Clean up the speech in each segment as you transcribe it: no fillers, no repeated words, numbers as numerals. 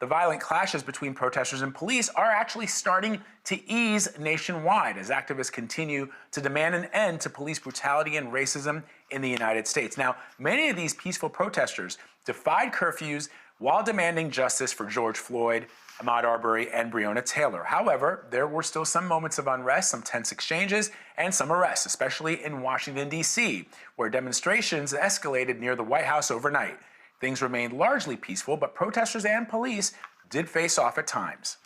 the violent clashes between protesters and police are actually starting to ease nationwide as activists continue to demand an end to police brutality and racism in the United States. Now, many of these peaceful protesters defied curfews while demanding justice for George Floyd, Ahmaud Arbery, and Breonna Taylor. However, there were still some moments of unrest, some tense exchanges, and some arrests, especially in Washington, D.C., where demonstrations escalated near the White House overnight. Things remained largely peaceful, but protesters and police did face off at times.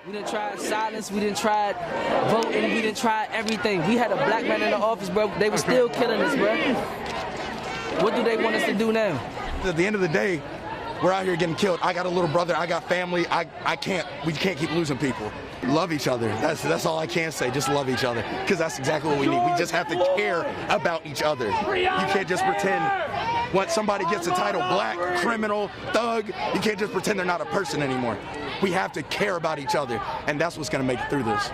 We didn't try silence, we didn't try voting, we didn't try everything. We had a black man in the office, bro. They were still killing us, bro. What do they want us to do now? At the end of the day, we're out here getting killed. I got a little brother, I got family. We can't keep losing people. Love each other. That's all I can say. Just love each other, because that's exactly what we need. We just have to care about each other. You can't just pretend when somebody gets the title black, criminal, thug, you can't just pretend they're not a person anymore. We have to care about each other, and that's what's going to make it through this.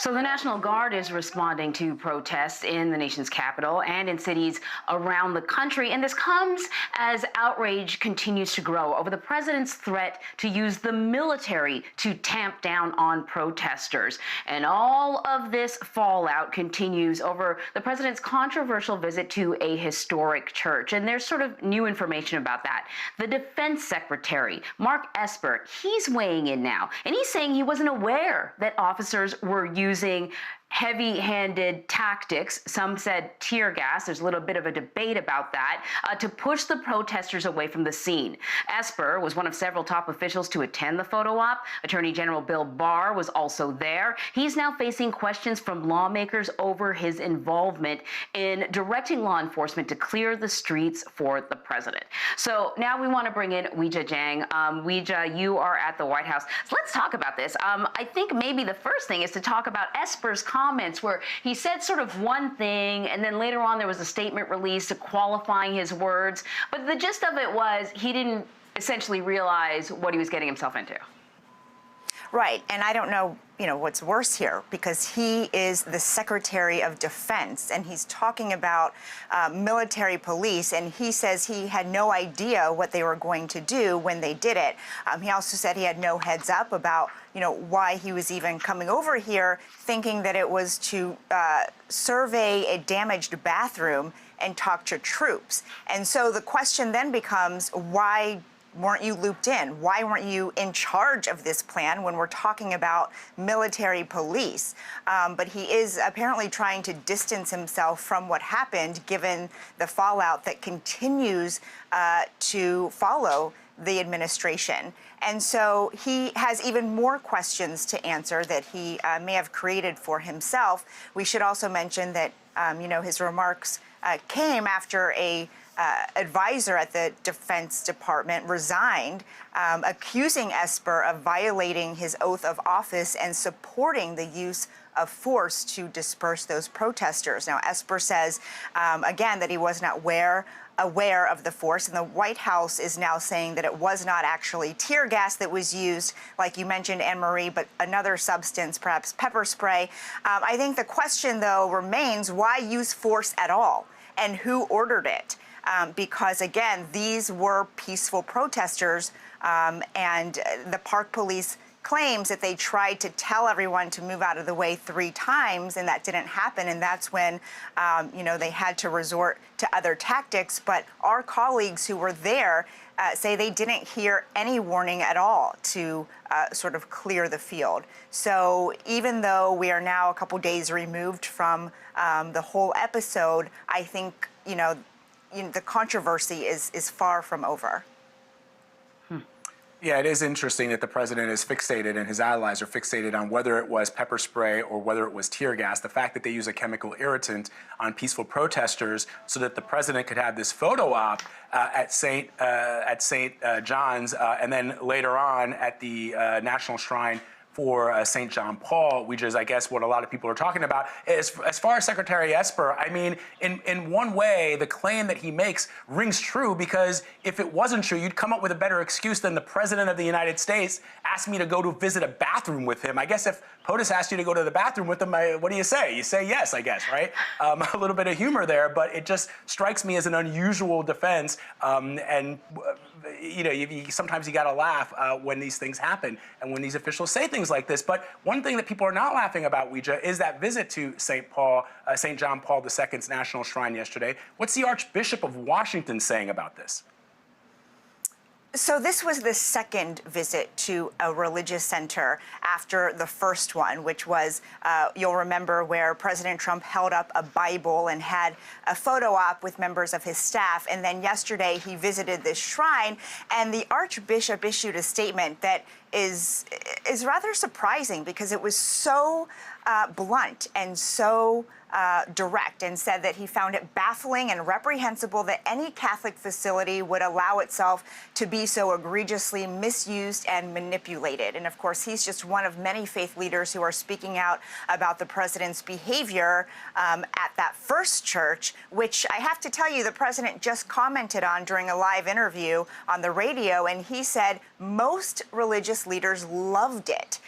So the National Guard is responding to protests in the nation's capital and in cities around the country. And this comes as outrage continues to grow over the president's threat to use the military to tamp down on protesters. And all of this fallout continues over the president's controversial visit to a historic church. And there's sort of new information about that. The Defense Secretary, Mark Esper, he's weighing in now. And he's saying he wasn't aware that officers were using heavy-handed tactics. Some said tear gas. There's a little bit of a debate about that, to push the protesters away from the scene. Esper was one of several top officials to attend the photo op. Attorney General Bill Barr was also there. He's now facing questions from lawmakers over his involvement in directing law enforcement to clear the streets for the president. So now we want to bring in Weijia Jiang. Weijia, you are at the White House. So let's talk about this. I think maybe the first thing is to talk about Esper's comments, where he said sort of one thing, and then later on there was a statement released qualifying his words. But the gist of it was he didn't essentially realize what he was getting himself into. Right, and I don't know, what's worse here, because he is the Secretary of Defense, and he's talking about military police, and he says he had no idea what they were going to do when they did it. He also said he had no heads up about, why he was even coming over here, thinking that it was to survey a damaged bathroom and talk to troops. And so the question then becomes, why weren't you looped in? Why weren't you in charge of this plan when we're talking about military police? But he is apparently trying to distance himself from what happened, given the fallout that continues to follow the administration. And so he has even more questions to answer that he may have created for himself. We should also mention that, his remarks came after a advisor at the Defense Department resigned, accusing Esper of violating his oath of office and supporting the use of force to disperse those protesters. Now, Esper says, again, that he was not aware of the force, and the White House is now saying that it was not actually tear gas that was used, like you mentioned, Anne-Marie, but another substance, perhaps pepper spray. I think the question, though, remains, why use force at all, and who ordered it? Because, again, these were peaceful protesters, and the Park Police claims that they tried to tell everyone to move out of the way 3 times, and that didn't happen, and that's when, they had to resort to other tactics. But our colleagues who were there say they didn't hear any warning at all to sort of clear the field. So even though we are now a couple days removed from the whole episode, I think, the controversy is far from over. Yeah, it is interesting that the president is fixated and his allies are fixated on whether it was pepper spray or whether it was tear gas. The fact that they use a chemical irritant on peaceful protesters so that the president could have this photo op at St. John's and then later on at the National Shrine for St. John Paul, which is, I guess, what a lot of people are talking about. As far as Secretary Esper, I mean, in one way, the claim that he makes rings true, because if it wasn't true, you'd come up with a better excuse than the President of the United States asked me to go to visit a bathroom with him. I guess if POTUS asked you to go to the bathroom with him, what do you say? You say yes, I guess, right? A little bit of humor there, but it just strikes me as an unusual defense. You know, sometimes you got to laugh when these things happen and when these officials say things like this. But one thing that people are not laughing about, Weijia, is that visit to St. John Paul II's National Shrine yesterday. What's the Archbishop of Washington saying about this? So this was the second visit to a religious center after the first one, which was, you'll remember, where President Trump held up a Bible and had a photo op with members of his staff. And then yesterday he visited this shrine, and the Archbishop issued a statement that is rather surprising, because it was so blunt and so direct, and said that he found it baffling and reprehensible that any Catholic facility would allow itself to be so egregiously misused and manipulated. And of course, he's just one of many faith leaders who are speaking out about the president's behavior at that first church, which I have to tell you, the president just commented on during a live interview on the radio, and he said most religious leaders loved it.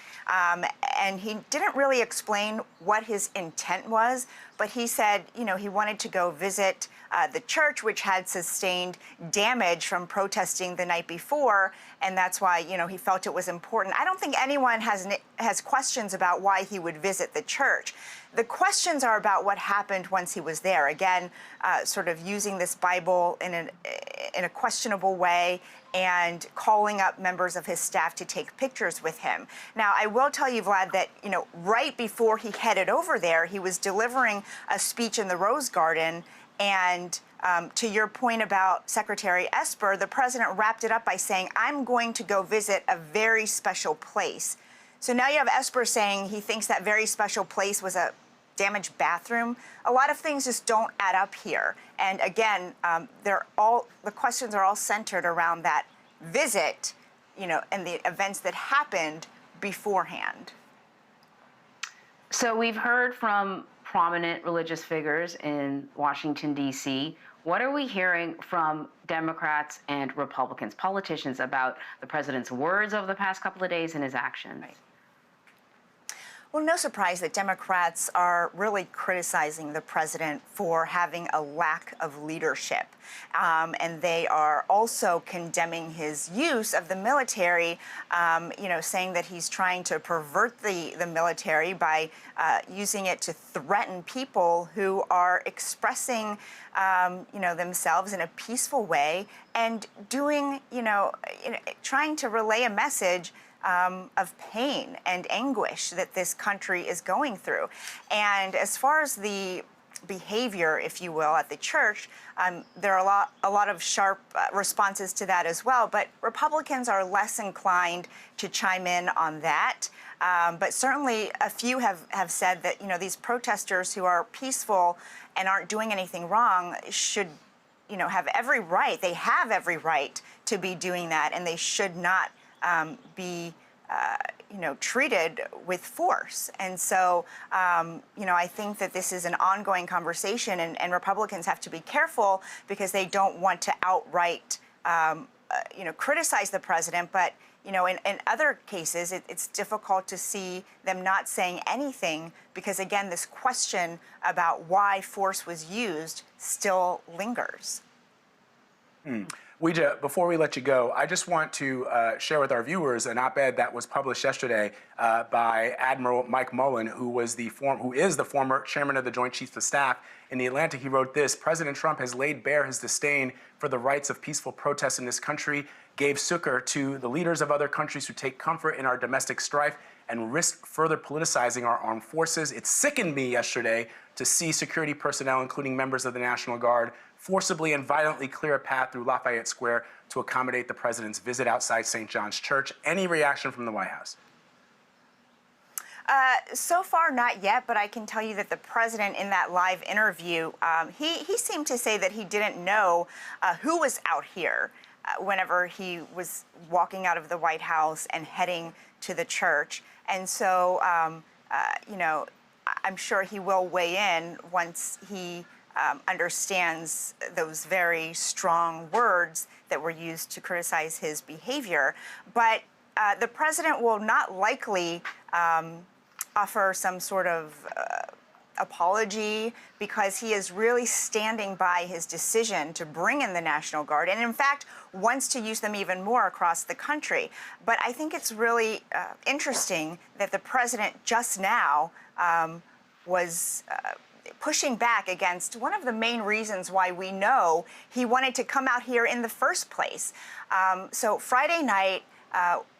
And he didn't really explain what his intent was, but he said, you know, he wanted to go visit the church, which had sustained damage from protesting the night before, and that's why, you know, he felt it was important. I don't think anyone has questions about why he would visit the church. The questions are about what happened once he was there. Again, sort of using this Bible in a questionable way, and calling up members of his staff to take pictures with him. Now, I will tell you, Vlad, that, you know, right before he headed over there, he was delivering a speech in the Rose Garden. And to your point about Secretary Esper, the president wrapped it up by saying, I'm going to go visit a very special place. So now you have Esper saying he thinks that very special place was a damaged bathroom. A lot of things just don't add up here. And again, the questions are all centered around that visit, you know, and the events that happened beforehand. So we've heard from prominent religious figures in Washington, D.C. What are we hearing from Democrats and Republicans, politicians, about the president's words over the past couple of days and his actions? Well, no surprise that Democrats are really criticizing the president for having a lack of leadership. And they are also condemning his use of the military, you know, saying that he's trying to pervert the military by using it to threaten people who are expressing, you know, themselves in a peaceful way and doing, trying to relay a message of pain and anguish that this country is going through. And as far as the behavior, if you will, at the church, there are a lot of sharp responses to that as well. But Republicans are less inclined to chime in on that. But certainly a few have said that, you know, these protesters who are peaceful and aren't doing anything wrong should, you know, have every right. They have every right to be doing that, and they should not be, you know, treated with force. And so, you know, I think that this is an ongoing conversation, and Republicans have to be careful because they don't want to outright, you know, criticize the president. But, you know, in other cases, it's difficult to see them not saying anything because, again, this question about why force was used still lingers. Weijia, before we let you go, I just want to share with our viewers an op-ed that was published yesterday by Admiral Mike Mullen, who is the former chairman of the Joint Chiefs of Staff. In The Atlantic, he wrote this: President Trump has laid bare his disdain for the rights of peaceful protests in this country, gave succor to the leaders of other countries who take comfort in our domestic strife and risk further politicizing our armed forces. It sickened me yesterday to see security personnel, including members of the National Guard, forcibly and violently clear a path through Lafayette Square to accommodate the president's visit outside St. John's Church. Any reaction from the White House? So far, not yet, but I can tell you that the president in that live interview, he seemed to say that he didn't know who was out here whenever he was walking out of the White House and heading to the church. And so, you know, I'm sure he will weigh in once he understands those very strong words that were used to criticize his behavior. But the president will not likely offer some sort of apology, because he is really standing by his decision to bring in the National Guard, and in fact wants to use them even more across the country. But I think it's really interesting that the president just now was pushing back against one of the main reasons why we know he wanted to come out here in the first place. So Friday night,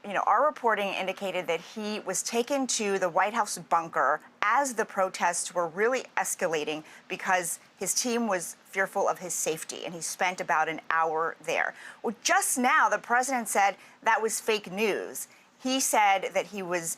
you know, our reporting indicated that he was taken to the White House bunker as the protests were really escalating, because his team was fearful of his safety, and he spent about an hour there. Well, just now, the president said that was fake news. He said that he was,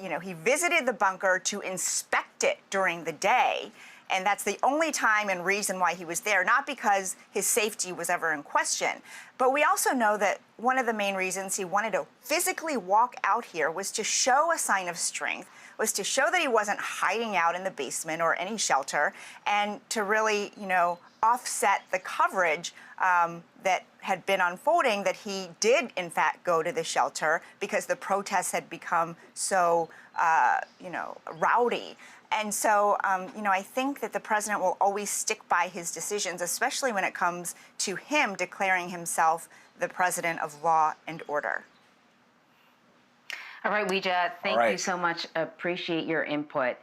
you know, he visited the bunker to inspect it during the day, and that's the only time and reason why he was there, not because his safety was ever in question. But we also know that one of the main reasons he wanted to physically walk out here was to show a sign of strength, was to show that he wasn't hiding out in the basement or any shelter, and to really, you know, offset the coverage that had been unfolding, that he did, in fact, go to the shelter because the protests had become so, you know, rowdy. And so, you know, I think that the president will always stick by his decisions, especially when it comes to him declaring himself the president of law and order. All right, Weijia, thank you so much. Appreciate your input.